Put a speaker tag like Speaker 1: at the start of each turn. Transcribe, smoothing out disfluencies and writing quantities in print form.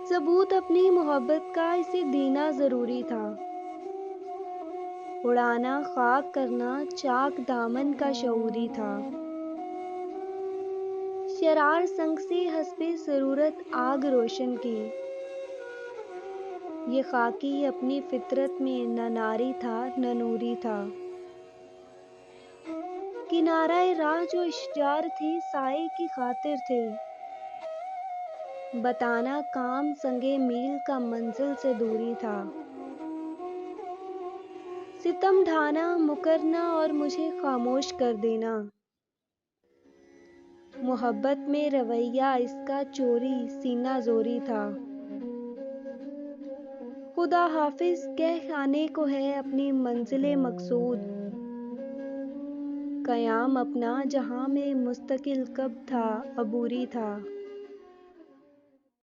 Speaker 1: ثبوت اپنی محبت کا اسے دینا ضروری تھا، اڑانا خاک کرنا چاک دامن کا شعوری تھا، شرار سنگ سے حسب ضرورت آگ روشن کی، یہ خاکی اپنی فطرت میں نہ ناری تھا نہ نوری تھا، کنارہ راہ جو اشجار تھے سائے کی خاطر تھے، بتانا کام سنگے میل کا منزل سے دوری تھا، ستم ڈھانا مکرنا اور مجھے خاموش کر دینا، محبت میں رویہ اس کا چوری سینہ زوری تھا، خدا حافظ کہہ آنے کو ہے اپنی منزل مقصود، قیام اپنا جہاں میں مستقل کب تھا عبوری تھا۔